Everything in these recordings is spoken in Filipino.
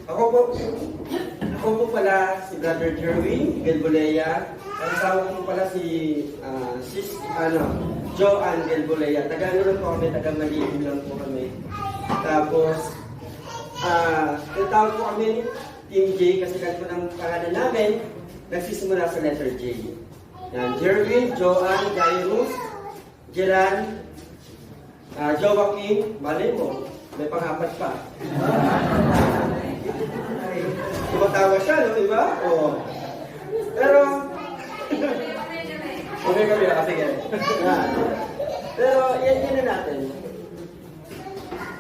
Ako po, ako po pala si Brother Jerwin Gelbolea. Ang asawa ko pala si Joanne Gelbolea. Taga lang po kami, taga Maliim lang po kami. Tapos, tinatawag po kami Team J kasi kahit po ng pangalan namin, nagsisimula sa letter J. Yan, Jerwin, Joanne, Jairus, Jeran, Joaquin, malay mo, may pang-apat pa. Tumatawa siya, no? Diba? Oo. Pero, okay kami, sige. Pero, yan na natin.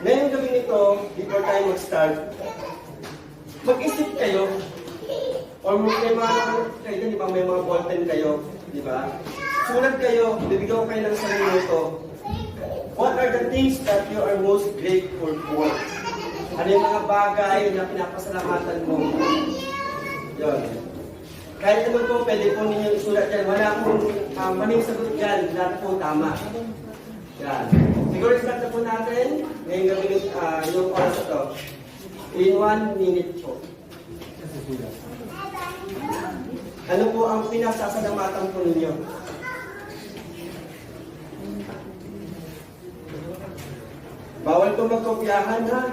Ngayong gabi nito, before tayo mag-start, mag-isip kayo, or may mga kayo, di ba, may mga ballpen kayo, di ba? Sulat kayo, bibigyan ko kayo ng isang minuto. What are the things that you are most grateful for? Ano yung mga bagay na pinapasalamatan mo? Yun. Kahit ano po, pwede po ninyo isulat dyan. Wala akong maling sagot dyan. Lahat po tama. Yan. Siguro start na po natin. Ngayong gabi yung oras na to. In 1 minute po. Ano po ang pinasasalamatan po ninyo? Bawal po magkopyahan, ha?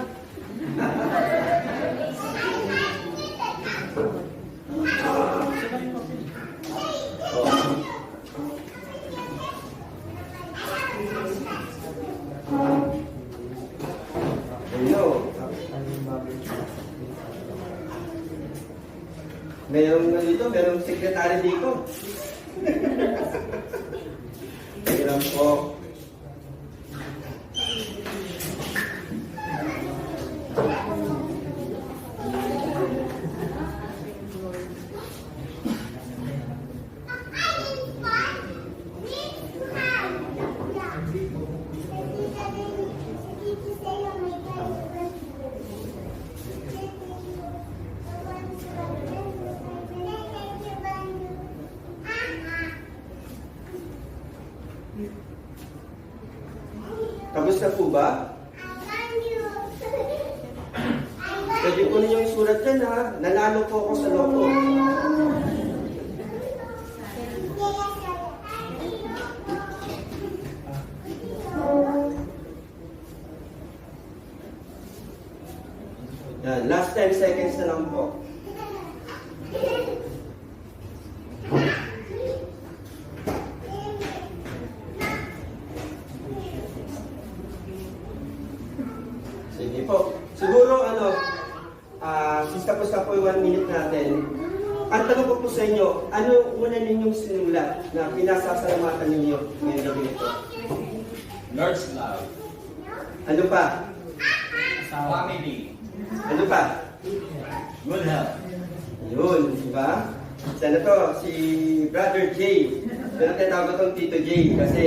Merong sekretary dito. Mayroon po. Kamusta po ba? Pwede po ninyong isulat dyan, ha? Nanalo po ako sa loko. Yan, last 10 seconds na lang po. Sige po. Siguro, since tapos na po yung 1 minute natin, ang tanong ko po sa inyo, ano una ninyong sinulat na pinasasalamatan ninyo ngayong gabi ito? Lord's love. Ano pa? Family. Ano pa? Good health. Yun, di ba? Sana to, si Brother J. Pero tinatawag ko itong Tito J kasi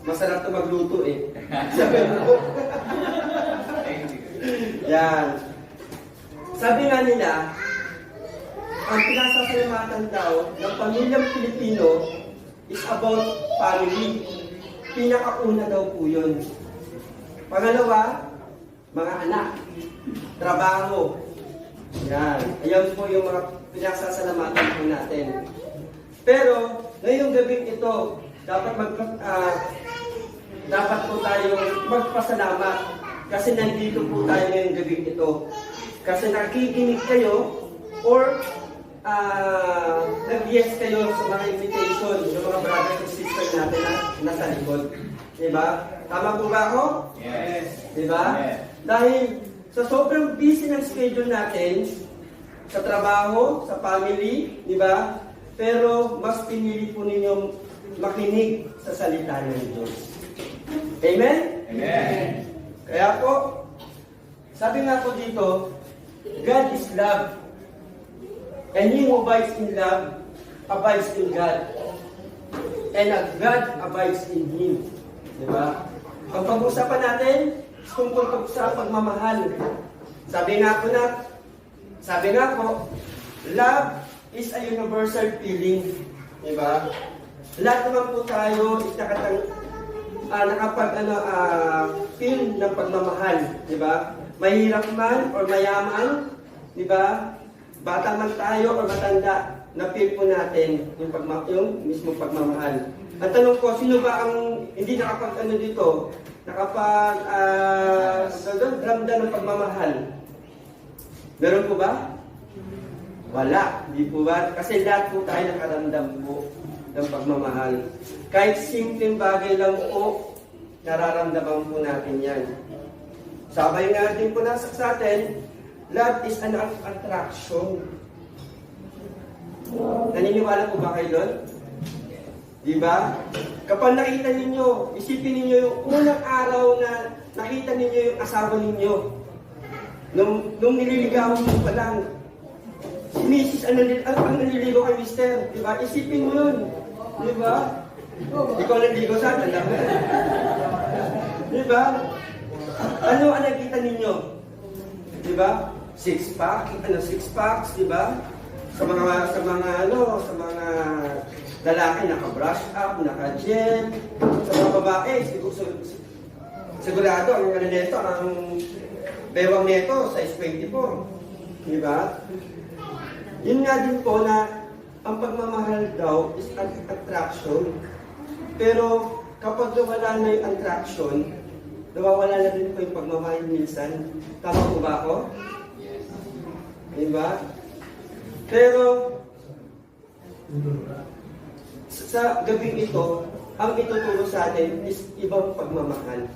masarap to magluto eh. Yan. Sabi nga nila, ang pinasasalamatan daw ng pamilyang Pilipino is about family. Pinakauna daw po yun. Pangalawa, mga anak, trabaho. Yan. Ayan po yung mga pinasasalamatan po natin. Pero, ngayong gabing ito, dapat po tayo magpasalamat kasi nandito po tayo ngayong gabing ito. Kasi nakikinig kayo or nag-yes kayo sa mga invitation ng mga brothers and sisters natin na nasa likod. Diba? Tama po ba ako? Yes. Diba? Yes. Dahil sa sobrang busy ng schedule natin, sa trabaho, sa family, diba? Pero mas pinili po ninyong makinig sa salita ng Diyos. Amen? Amen. Kaya po, sabi nga po dito, God is love. And he who abides in love, abides in God. And God abides in him. Diba? Ang pag-usapan natin, tungkol po sa pagmamahal. Sabi nga po, love is a universal feeling. Diba? Lahat naman po tayo is feel ng pagmamahal. Diba? Mahirap man or mayaman, di ba? Bata man tayo or matanda, na-feel po natin yung mismo pagmamahal. Ang tanong ko, sino ba ang hindi nakapag-ano dito? Ramdam ng pagmamahal? Meron po ba? Wala. Di po ba? Kasi lahat po tayo nakaramdam po ng pagmamahal. Kahit simpleng bagay lang po, nararamdaman po natin yan. Sabay nga din po nasa sa atin, love is an attraction. Naniniwala po ba kayo doon? Di ba? Kapag nakita ninyo, isipin ninyo yung unang araw na nakita ninyo yung asawa ninyo. Nung nililigawan mo pa lang, si Mrs. ang naliligo kay Mister. Di ba? Isipin mo yun. Di ba? Ikaw naliligo sa atin. Di ba? Ano ang nakita ninyo? Di ba? Six packs, di ba? Sa mga lalaki naka-brush up, naka-gel. Sa mga babae, sigurado ang ano nito, ang bewang nito, size 24. Di ba? Yun nga din po na ang pagmamahal daw is an attraction. Pero kapag nawala na yung attraction, nawawala na rin po yung pagmamahal minsan. Tama po ba ako? Di ba? Pero sa gabing ito, ang ituturo sa atin is ibang pagmamahal.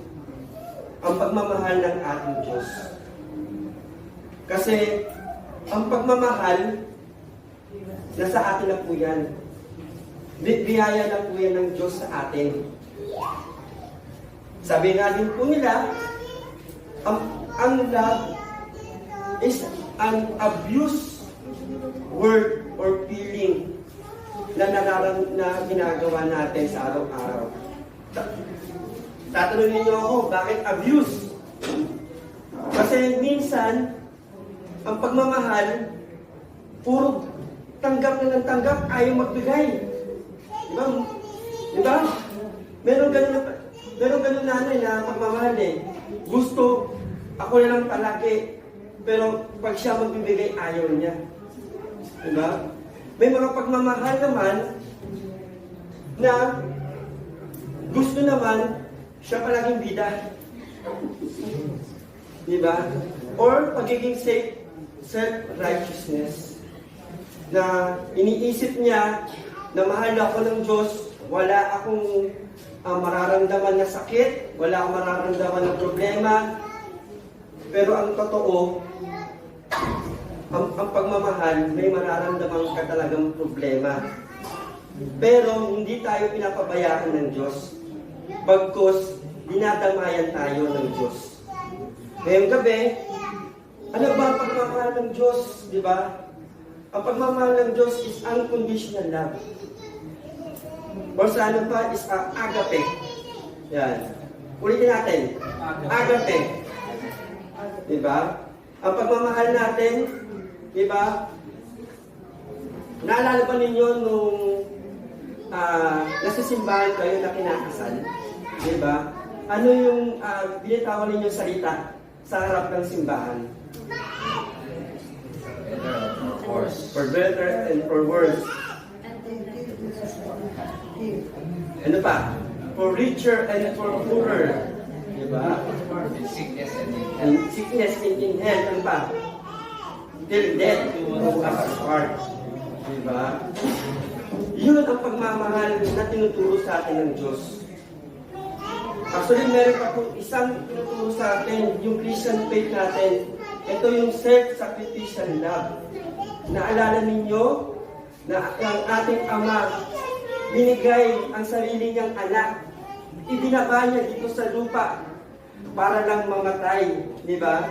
Ang pagmamahal ng ating Diyos. Kasi ang pagmamahal, nasa atin na po yan. Biyaya na po yan ng Diyos sa atin. Sabi nga din po nila, ang love is an abuse word or feeling na ginagawa natin sa araw-araw. Tatanungin niyo ako, bakit abuse? Kasi minsan, ang pagmamahal, puro tanggap na ng tanggap, ayaw magbigay. Diba? Diba? Meron ganun nanay na pagmamahal eh. Gusto, ako na lang palagi. Pero pag siya magbibigay, ayaw niya. Diba? May mga pagmamahal naman na gusto naman siya palaging bida. Diba? Or pagiging self-righteousness. Na iniisip niya na mahal ako ng Diyos, wala akong mararamdaman na sakit, wala akong mararamdaman ng problema. Pero ang totoo, ang pagmamahal, may mararamdaman ka talagang problema. Pero hindi tayo pinapabayaan ng Diyos. Bagkus, dinadamayan tayo ng Diyos. Ngayong gabi, ano ba ang pagmamahal ng Diyos? Di ba? Ang pagmamahal ng Diyos is unconditional love. Or sa ano pa is agape. Yan. Ulitin natin. Agape. Di ba? Ang pagmamahal natin, di ba? Naalala ba ninyo nung nasa simbahan kayo na kinakasal? Di ba? Ano yung binitawan ninyo salita sa harap ng simbahan? For better and for worse. Ano pa? For richer and for poorer. Diba? And sickness in health. Ano pa? Till death do us apart. Diba? Yun ang pagmamahal na tinuturo sa atin ng Diyos. Actually, meron pa po isang tinuturo sa atin, yung Christian faith natin. Ito yung self-sacrificial love. Naalala ninyo na ang ating Ama binigay ang sarili niyang anak. Ibinaba niya dito sa lupa para lang mamatay, di ba?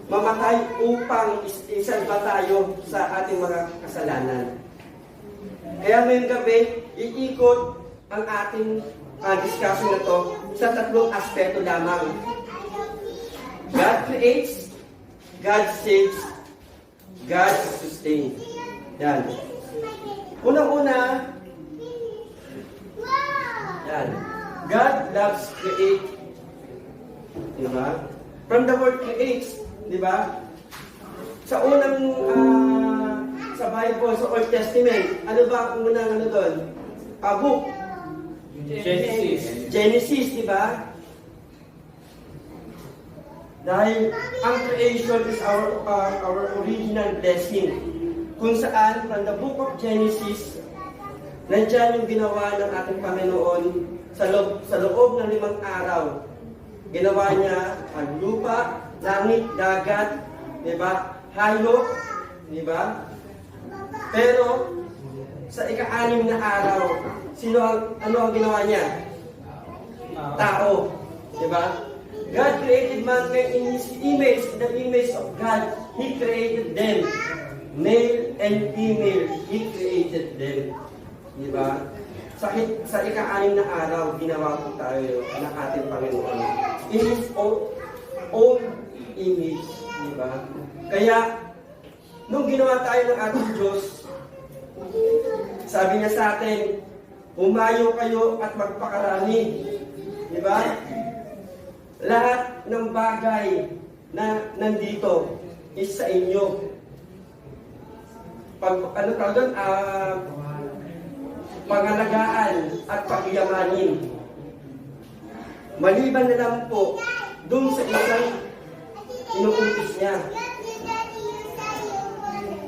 Mamatay upang isalba tayo sa ating mga kasalanan. Kaya ngayong gabi, iikot ang ating discussion na to sa tatlong aspeto lamang. God creates, God saves, God sustains. Yan. Unang-una, yan. God loves create. Diba? From the word creates, Di ba? Sa unang, sa Bible, sa Old Testament, ano ba ang unang ano doon? Book. Genesis, di ba? Dahil ang creation is our original blessing. Kung saan, from the book of Genesis, nandyan yung ginawa ng ating Panginoon sa loob ng 5 araw. Ginawa niya ang lupa, langit, dagat, di ba? Hayop, di ba? Pero, sa ika-6 na araw, ano ang ginawa niya? Tao, di ba? God created mankind in His image, in the image of God. He created them. Male and female, He created them. Di ba? Sa ika-6 na araw, ginawa po tayo ng ating Panginoon. In His own image. Di ba? Kaya, nung ginawa tayo ng ating Diyos, sabi niya sa atin, humayo kayo at magpakarami. Di ba? Lahat ng bagay na nandito is sa inyo. Pangalagaan at pagyamanin. Maliban na lang po dun sa isang inuutos niya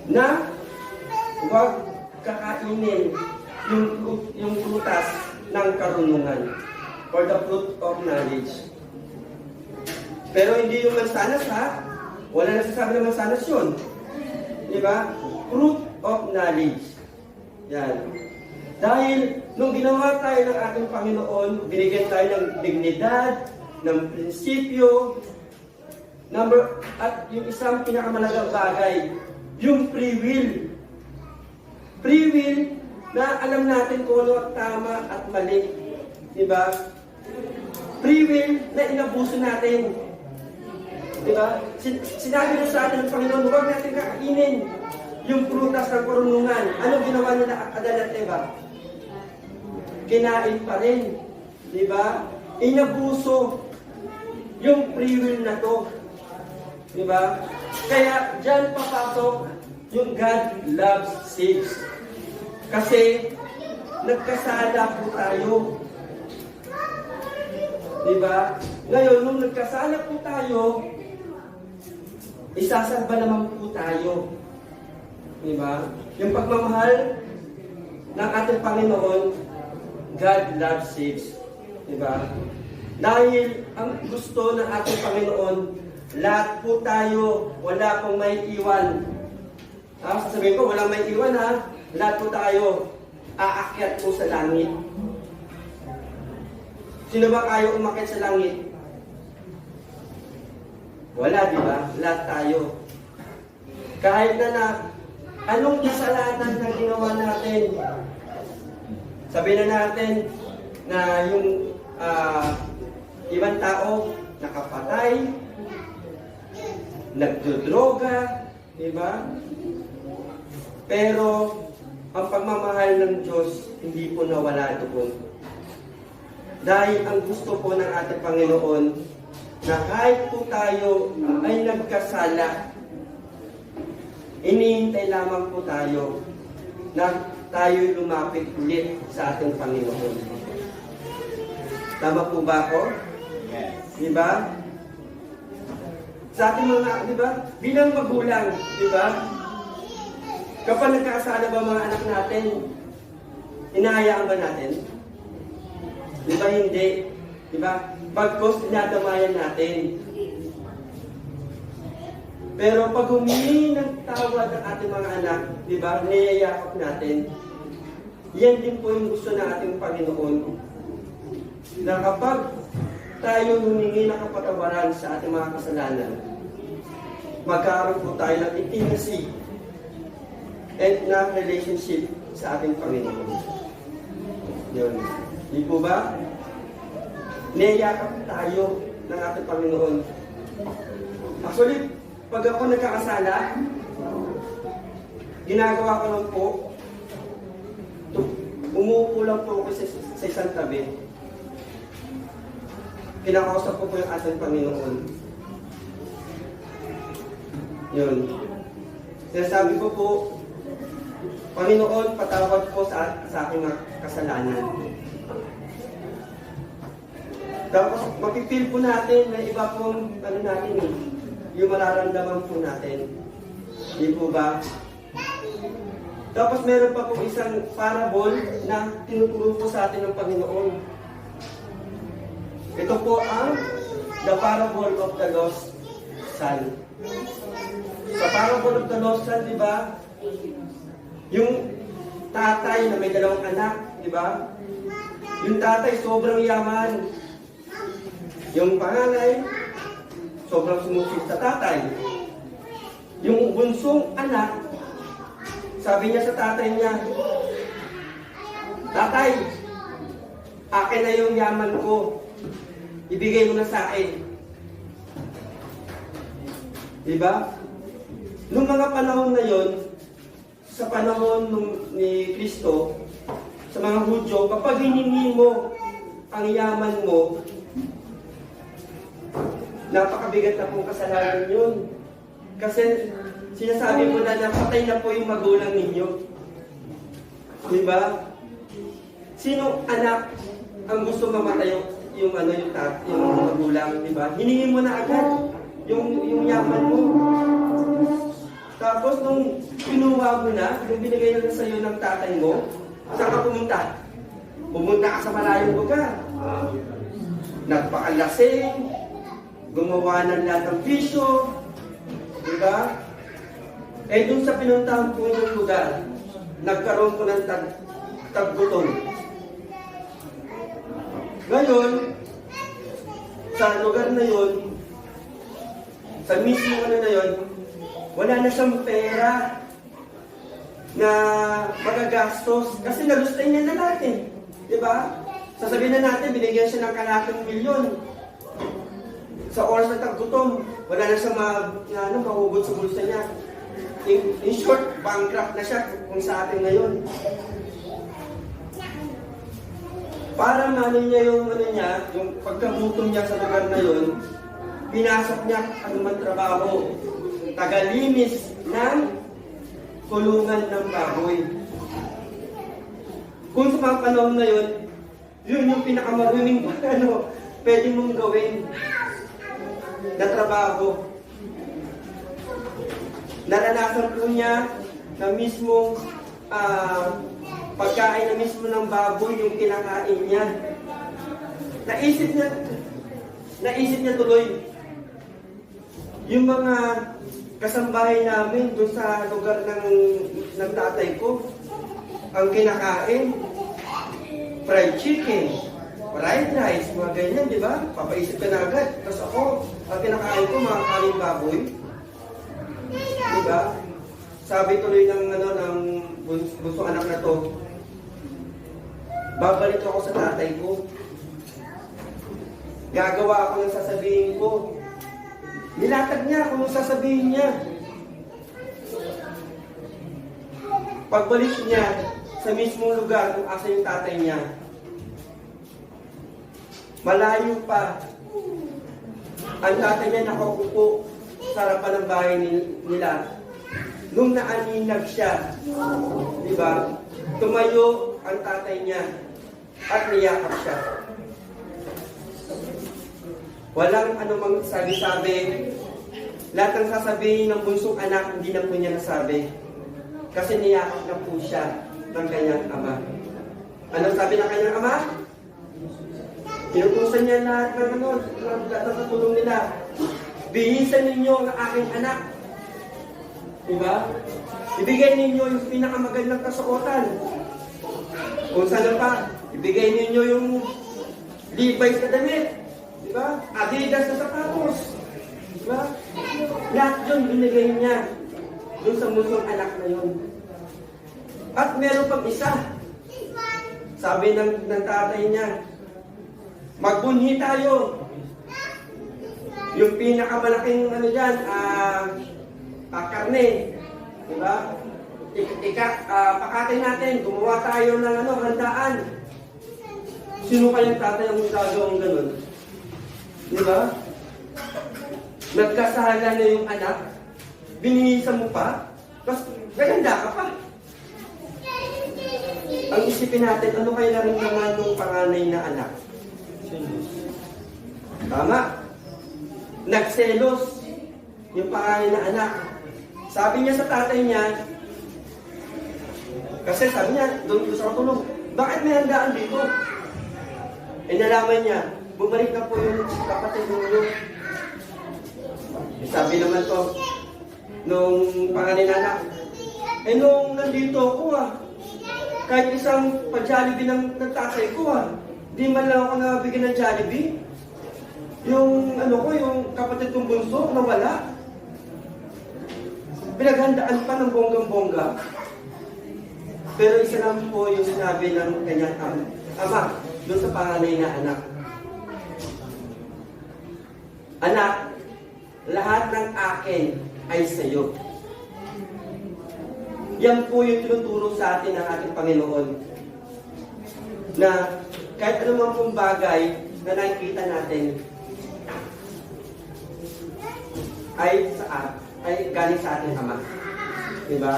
na huwag kakainin yung prutas ng karunungan or the fruit of knowledge. Pero hindi yung mansanas, ha? Wala nasasabi ng mansanas yun. Di ba? Fruit of knowledge. Yan. Dahil nung ginawa tayo ng ating Panginoon, binigyan tayo ng dignidad, ng prinsipyo, at yung isang pinakamalagang bagay, yung free will. Free will na alam natin kung ano ang tama at mali. Diba? Free will na inabuso natin. Diba? Sinabi na sa atin ng Panginoon, huwag natin kakainin yung prutas ng karunungan. Anong ginawa nila Adan at Eva? Kinain pa rin. Diba? Inabuso yung free will na to. Diba? Kaya dyan papasok yung God loves saves. Kasi nagkasala po tayo. Diba? Ngayon, nung nagkasala po tayo, isasalba naman po tayo. Diba? Yung pagmamahal ng ating Panginoon, God loves saves. Diba? Dahil ang gusto ng ating Panginoon, lahat po tayo, wala pong may iwan. Sasabihin ko, walang may iwan, ha? Lahat po tayo, aakyat po sa langit. Sino ba kayo umakyat sa langit? Wala, di ba? Lahat tayo. Kahit na anong kasalanan na ginawa natin, sabihin na natin na yung ibang tao nakapatay, nagdodroga, di ba? Pero ang pagmamahal ng Diyos hindi po nawala doon. Dahil ang gusto po ng ating Panginoon na kahit po tayo ay nagkasala, inihintay lamang po tayo na tayo lumapit ulit sa ating Panginoon. Tama po ba ako? Yes. Di ba? Sa ating mga, di ba? Bilang magulang, di ba? Kapag nagkakasala ba mga anak natin, hinahayaan ba natin? Di ba hindi? Di ba? Pagkos, dinadamayan natin. Pero pag humingi ng tawad ang ating mga anak, di ba? Niyayakap natin. Yan din po yung gusto ng ating Panginoon. Na kapag tayo humingi ng kapatawaran sa ating mga kasalanan, magkaroon po tayo ng intimacy and na relationship sa ating Panginoon. Yun. Di po ba? Niyayakap tayo ng ating Panginoon. Actually, pag ako nagkakasala, ginagawa ko lang po, umuupo lang po ako sa isang tabi. Kinakausap ko po yung ating Panginoon. Yun. Sinasabi ko po, Panginoon, patawad po sa aking mga kasalanan. Tapos mapipil po natin na iba pong ano natin eh, yung mararamdaman po natin. Di po ba? Tapos meron pa po isang parable na tinuturo po sa atin ng Panginoon. Ito po ang The Parable of the Lost Son. Sa Parable of the Lost Son, di ba? Yung tatay na may dalawang anak, di ba? Yung tatay sobrang yaman. Yung panganay, sobrang sumusip sa tatay. Yung bunsong anak, sabi niya sa tatay niya, "Tatay, akin na yung yaman ko. Ibigay mo na sa akin." Diba? Noong mga panahon na yon, sa panahon ni Kristo, sa mga Hudyo, kapag hiningi mo ang yaman mo, napakabigat na pong kasalanan yun. Kasi sinasabi mo na napatay na po yung magulang ninyo. Diba? Sino anak ang gusto mamatay yung magulang, diba? Hiningi mo na agad yung yaman mo. Tapos nung pinuha mo na, nung binigay na sa iyo ng tatay mo, saan ka pumunta? Pumunta ka sa malayong lugar. Nagpakalasing, gumawa ng lahat ng bisyo, diba? Eh dun sa pinuntahan po yung lugar, nagkaroon po ng taggutom. Ngayon, sa lugar na yun, sa mismo na yun, wala na siyang pera na magagastos kasi nalustay niya na natin. Diba? Sasabihin na natin, binigyan siya ng kalaking milyon. Sa oras na taggutom, wala na siyang mahugot sa bulsa niya. In short, bankrupt na siya kung sa atin ngayon. Para maano niya yung pagkagutom niya sa lugar na yun, pinasok niya anumang trabaho. Tagalinis ng kulungan ng baboy. Kung sa mga panahon na yun, yun yung pinakamaruming pwede mong gawin na trabaho. Naranasan po niya na mismo pagkain na mismo ng baboy yung kinakain niya. Naisip niya tuloy yung mga kasambahay namin doon sa lugar ng tatay ko, ang kinakain, fried chicken, fried rice, mga ganyan, di ba? Papaisip ka na agad. Tapos ako, ang kinakain ko, mga kaling baboy. Di ba? Sabi tuloy ng bunsong anak na to, babalik ako sa tatay ko. Gagawa ako ng sasabihin ko. Nilatag niya kung sasabihin niya. Pagbalik niya sa mismong lugar kung asa yung tatay niya, malayo pa. Ang tatay niya nakaupo sa harapan ng bahay nila. Nung naaninag siya, di ba? Tumayo ang tatay niya at niyakap siya. Walang anumang sabi-sabi. Lahat ng sasabihin ng bunsong anak, hindi na po niya nasabi. Kasi niyakap na po siya ng kanyang ama. Anong sabi ng kanyang ama? Pinutusan niya lahat ng katulong nila. Bihisan ninyo ang aking anak. Diba? Ibigay ninyo yung pinakamagandang kasuotan. Kung saan pa, ibigay ninyo yung Levi's na damit. Diba? Adidas na sapatos. Diba? Lahat yun binigay niya doon sa musong anak na yun. At meron pang isa. Sabi ng tatay niya, magbunhi tayo. Yung pinakamalaking karne. Diba? Pakatin natin, gumawa tayo ng handaan. Sino kayang tatay ang gagawang ganun? Diba? Nagkasahala na yung anak, Bininisan mo pa? Tapos gaganda ka pa. Ang isipin natin, ano kaya naramdaman ng panganay na anak? Tama. Nagselos yung panganay na anak. Sabi niya sa tatay niya, kasi sabi niya, doon sa tulong, bakit may handaan dito? Eh nalaman niya, bumalik na po yung kapatid mo. Sabi naman to, nung panganay na anak, eh nung nandito ako kahit isang pa-Jollibee ng tatay ko di man lang ako nabigyan ng Jollibee. Yung yung kapatid kong bunso, nawala. Pinaghandaan pa ng bonggang-bongga. Pero isa lang po yung sinabi ng kanyang ama, doon sa panganay na anak. Anak, lahat ng akin ay sa iyo. Yan po yung tinuturo sa atin ng ating Panginoon. Na kahit anumang pong bagay na nakikita natin ay galing sa ating Ama. Diba?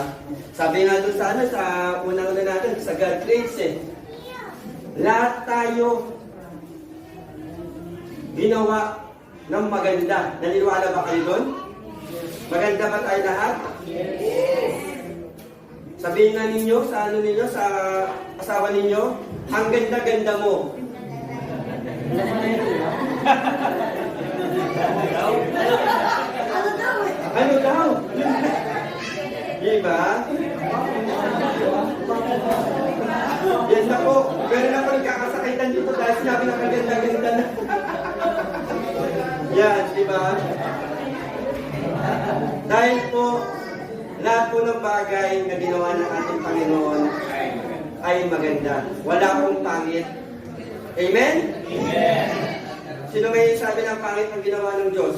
Sabi nga doon sa unang-una natin, sa God creates lahat tayo ginawa ng maganda. Naniniwala ba kayo doon? Maganda ba tayo lahat? Sabihin nga ninyo, sa asawa ninyo, ang ganda-ganda mo. Ano daw? Diba? Yan na po. Pero na po nagkakasakitan dito dahil sinabi na kaganda-ganda na. Yan, diba? Dahil po, lahat po ng bagay na ginawa ng ating Panginoon ay maganda. Wala akong pangit. Amen? Amen. Sino may sabi ng pangit ang ginawa ng Diyos?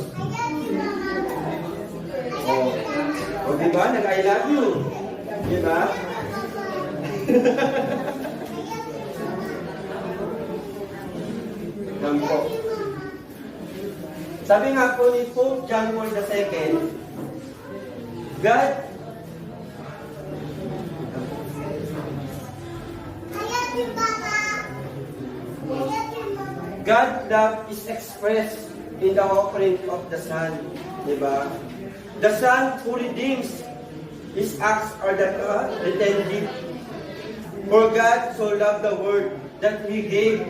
O diba? Nag-I love you. Diba? Yan po. Sabi nga po ni Pope John Paul II, God love is expressed in the offering of the Son. Diba? The Son who redeems His acts are the retentive. For God so loved the world that He gave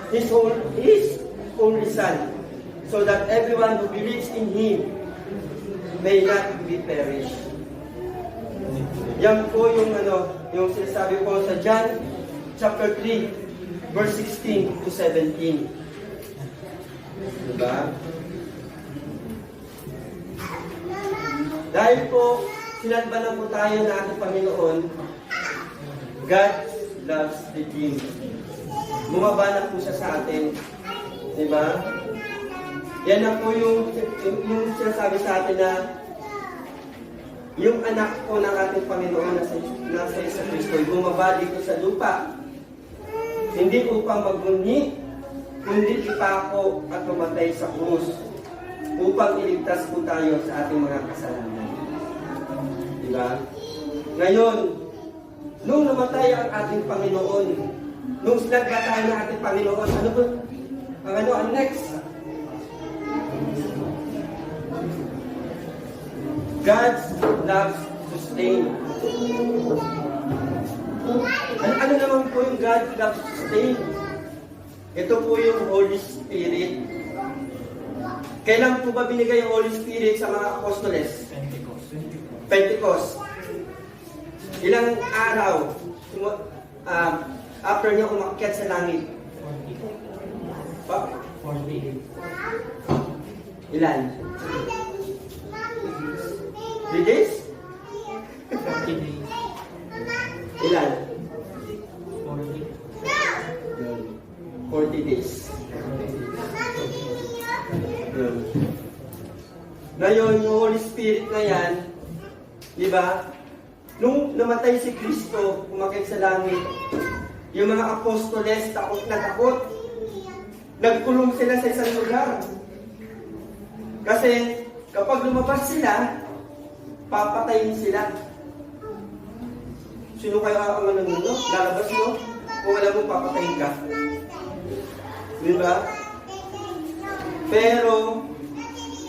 His only Son, so that everyone who believes in Him may not be perished. Yan po yung sinasabi ko sa John chapter 3, verse 16 to 17. Diba? Dahil po, sinalba na po tayo ng ating Panginoon, God loves the King. Bumaba na po siya sa atin. Diba? Yan na po yung sinasabi sa atin na yung anak po ng ating Panginoon nasa isa Kristo, bumaba dito sa lupa. Hindi upang magbunyi, kundi ipako at tumatay sa krus upang iligtas po tayo sa ating mga kasalanan. Diba? Ngayon, nung namatay ang ating Panginoon, nung sinagba tayo ng ating Panginoon, ano ba? Ang next? God's love sustain. Ano naman po yung God love sustain? Ito po yung Holy Spirit. Kailan po ba binigay yung Holy Spirit sa mga apostoles? Pentecost. Ilang araw after niya umakyat sa langit? 40. Ilan? 3 days? 40 days. Ilan? 40. 40 days. Ngayon, yung Holy Spirit na yan, di ba? Nung namatay si Kristo, umakyat sa langit, yung mga apostoles, takot na takot. Nagkulong sila sa isang lugar. Kasi, kapag lumabas sila, papatayin sila. Sino kayo ang ano nyo? Lalabas mo? Kung alam mo, papatayin ka. Di ba? Pero,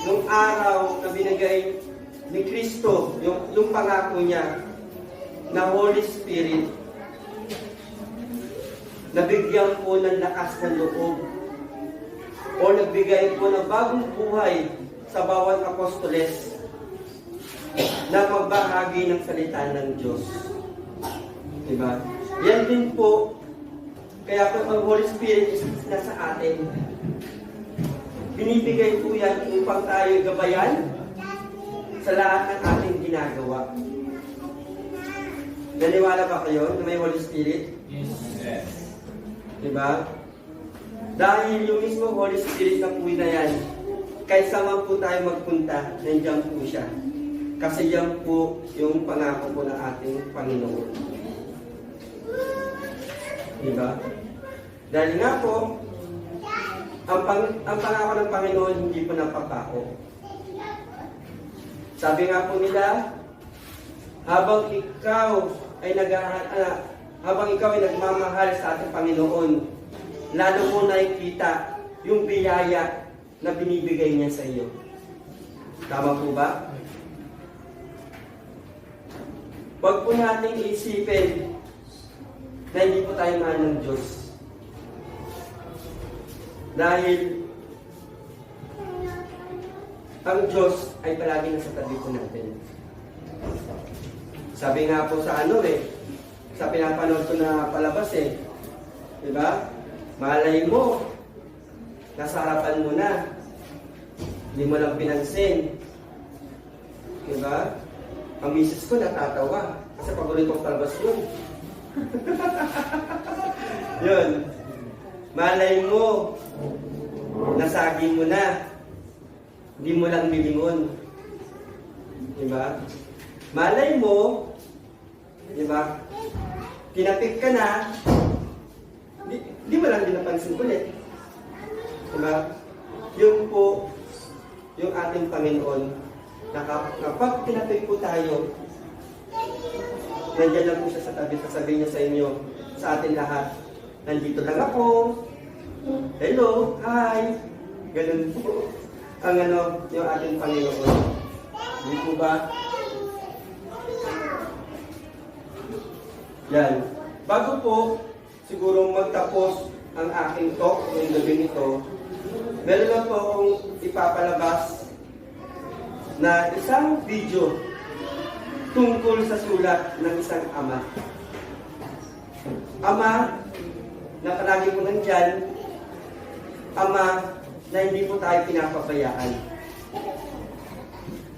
nung araw na binigay ni Kristo, yung pangako niya, na Holy Spirit, nabigyan po ng lakas ng loob, o nagbigay po ng bagong buhay sa bawat apostoles na magbahagi ng salita ng Diyos. Diba? Yan din po, kaya po ang Holy Spirit is nasa atin. Binibigay po yan upang tayo gabayan sa lahat ng ating ginagawa. Naniwala ba kayo na may Holy Spirit? Yes. Diba? Dahil yung mismo Holy Spirit na po na yan, kaysa man po tayo magpunta, nandiyan po siya. Kasi yan po yung pangako po ng ating Panginoon. Diba? Dahil nga po, ang pangako ng Panginoon hindi po napapako. Sabi nga po nila, habang ikaw ay nagmamahal sa ating Panginoon, lalo mo nakikita yung biyaya na binibigay niya sa iyo. Tama po ba? Huwag po nating isipin na hindi po tayo mahal ng Diyos. Dahil ang Diyos ay palagi nasa tabi po natin. Sabi nga po sa sa pinapanood ko na palabas diba? Malay mo, nasa harapan mo na, hindi mo lang pinansin. Diba? Ang misis ko natatawa, kasi paboritong palabas yun. Yun. Malay mo, nasagi mo na, hindi mo lang nilingon. Diba? Malay mo, diba? Kinapik ka na, di mo lang din napansin ulit. Diba? Yun po, yung ating Panginoon, kapag kinapik po tayo, nandiyan lang po siya sa tabi, sasabihin niya sa inyo, sa atin lahat, nandito lang ako, hello, hi, ganun po, ang yung ating Panginoon. Hindi po ba? Yan. Bago po, siguro magtapos ang aking talk ngayong gabi nito, meron lang po akong ipapalabas na isang video tungkol sa sulat ng isang ama. Ama na palagi po nandyan, ama na hindi po tayo pinapabayaan.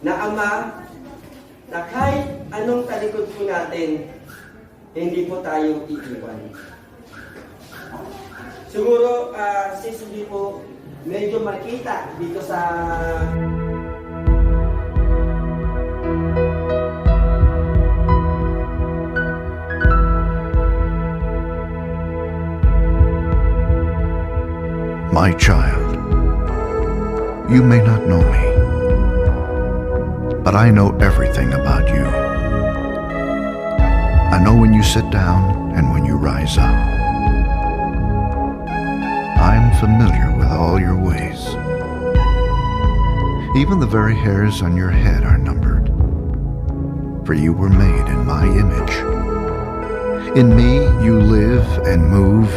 Na ama na kahit anong talikod po natin, hindi po tayo iiwan. Siguro, since hindi po medyo makita dito sa My child, you may not know me, but I know everything about you. I know when you sit down and when you rise up. I'm familiar with all your ways. Even the very hairs on your head are numbered, for you were made in my image. In me you live and move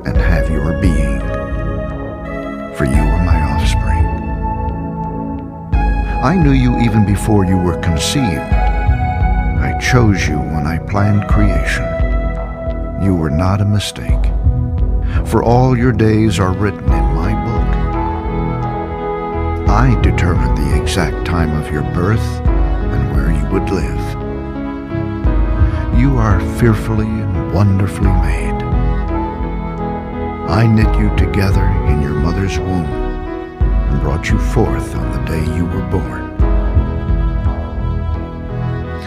and have your being, for you are my offspring. I knew you even before you were conceived. I chose you when I planned creation. You were not a mistake, for all your days are written in my book. I determined the exact time of your birth and where you would live. You are fearfully and wonderfully made. I knit you together in your mother's womb and brought you forth on the day you were born.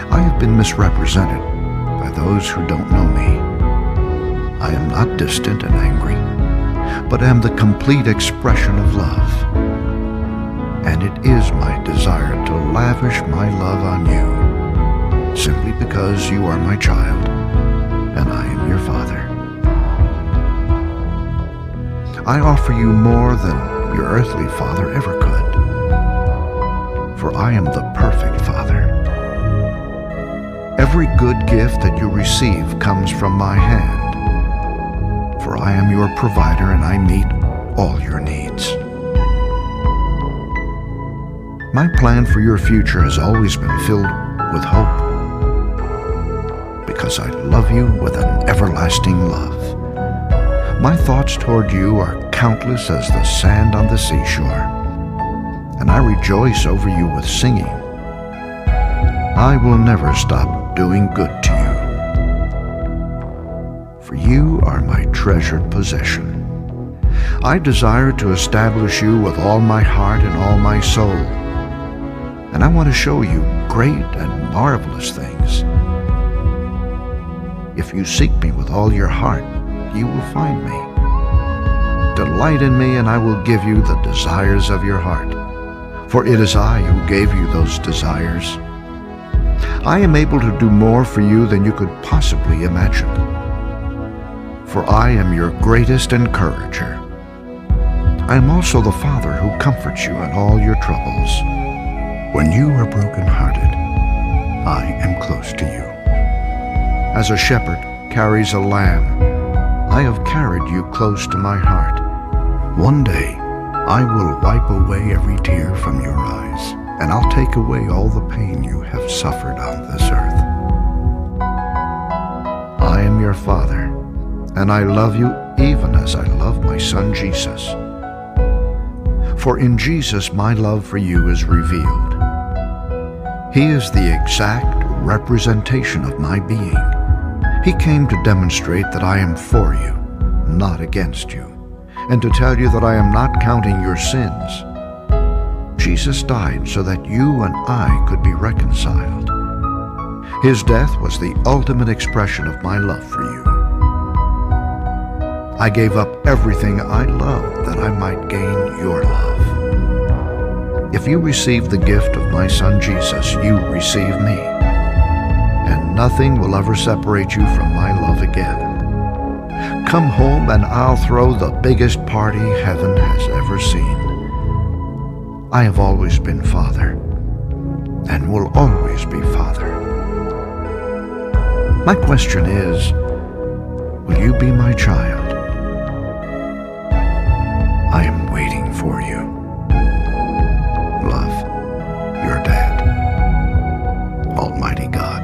I have been misrepresented by those who don't know me. I am not distant and angry, but am the complete expression of love. and it is my desire to lavish my love on you, simply because you are my child, and I am your father. I offer you more than your earthly father ever could, for I am the perfect father. Every good gift that you receive comes from my hand, for I am your provider and I meet all your needs. My plan for your future has always been filled with hope, because I love you with an everlasting love. My thoughts toward you are countless as the sand on the seashore, and I rejoice over you with singing. I will never stop doing good to you, for you are my treasured possession. I desire to establish you with all my heart and all my soul, and I want to show you great and marvelous things. If you seek me with all your heart, you will find me. Delight in me, and I will give you the desires of your heart, for it is I who gave you those desires. I am able to do more for you than you could possibly imagine, for I am your greatest encourager. I am also the Father who comforts you in all your troubles. When you are brokenhearted, I am close to you. As a shepherd carries a lamb, I have carried you close to my heart. One day, I will wipe away every tear from your eyes, and I'll take away all the pain you have suffered on this earth. I am your Father, and I love you even as I love my Son Jesus. For in Jesus my love for you is revealed. He is the exact representation of my being. He came to demonstrate that I am for you, not against you, and to tell you that I am not counting your sins. Jesus died so that you and I could be reconciled. His death was the ultimate expression of my love for you. I gave up everything I loved that I might gain your love. If you receive the gift of my Son Jesus, you receive me, and nothing will ever separate you from my love again. Come home and I'll throw the biggest party heaven has ever seen. I have always been Father, and will always be Father. My question is, will you be my child? I am waiting for you. Love, your dad, Almighty God.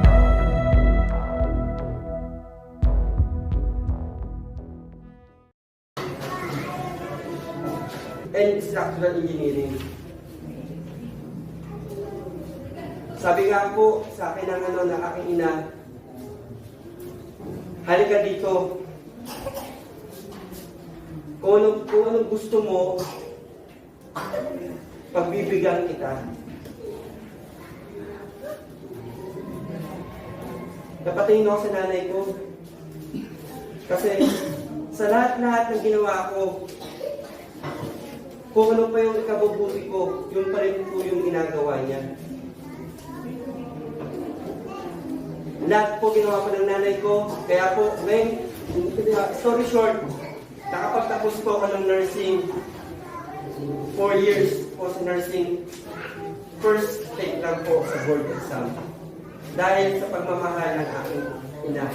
And structural engineering. Sabi nga po sa akin ng aking ina, halika dito. Kung anong gusto mo, pagbibigyan kita. Napatingin ako sa nanay ko. Kasi sa lahat-lahat ng ginawa ko, kung ano pa yung ikabubuti ko, yun pa rin po yung ginagawa niya. Lahat po ginawa ko ng nanay ko, kaya po, ngayon, story short, nakapagtapos po ako ng nursing. 4 years po sa nursing. First take lang po sa board exam. Dahil sa pagmamahal ng aking ina.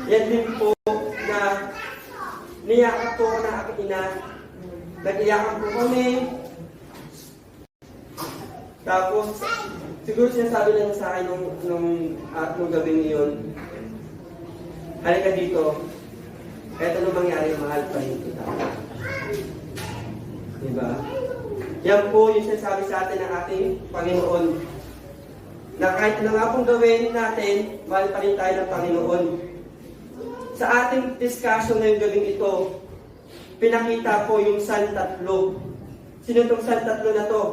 Yan din po na niyakap po ako ng aking ina. Nag-iyakan po kami. Tapos, siguro sinasabi lang sa akin nung gabing iyon, halika dito, eto nung mangyari, mahal pa rin kita. Diba? Yan po yung sinasabi sa atin ng ating Panginoon. Na kahit ano nga pong gawin natin, mahal pa rin tayo ng Panginoon. Sa ating discussion ngayong gabing ito, pinakita po yung San Tatlo. Sino itong San Tatlo na to?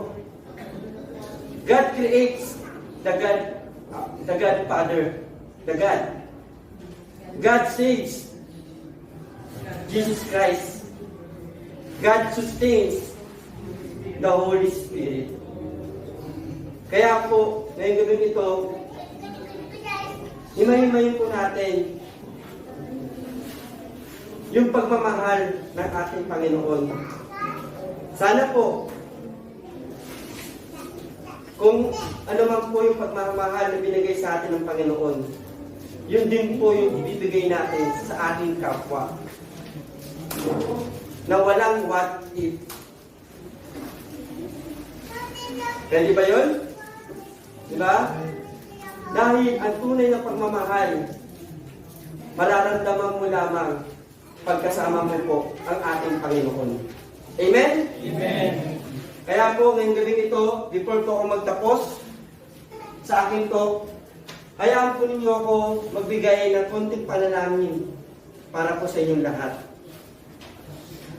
God creates the God Father, the God. God saves, Jesus Christ. God sustains, the Holy Spirit. Kaya po, ngayong gabi ito, himay-himayin po natin yung pagmamahal ng ating Panginoon. Sana po, kung ano man po yung pagmamahal na binigay sa atin ng Panginoon, yun din po yung ibibigay natin sa ating kapwa. Na walang what if. Pwede ba yun? Diba? Dahil ang tunay na pagmamahal, mararamdaman mo lamang pagkasama mo po ang ating Panginoon. Amen? Amen. Kaya po, ngayong gabi ito, before po ako magtapos sa akin to, hayaan po ninyo ako magbigay ng konting panalangin para po sa inyong lahat.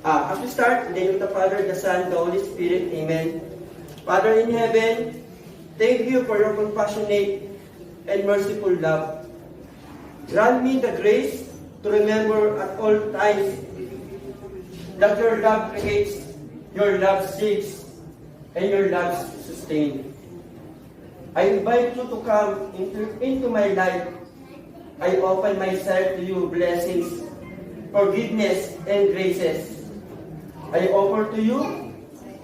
As we start, in the name of the Father, the Son, the Holy Spirit, Amen. Father in heaven, thank you for your compassionate and merciful love. Grant me the grace to remember at all times that your love creates, your love saves, and your love sustains. I invite you to come into my life. I open myself to you blessings, forgiveness, and graces. I offer to you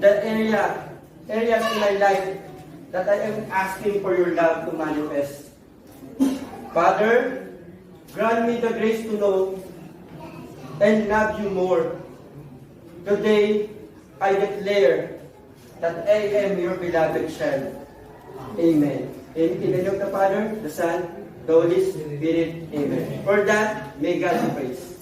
the areas in my life that I am asking for your love to manifest. Father, grant me the grace to know and love you more. Today, I declare that I am your beloved child. Amen. In the name of the Father, the Son, the Holy Spirit. Amen. For that, may God be praised.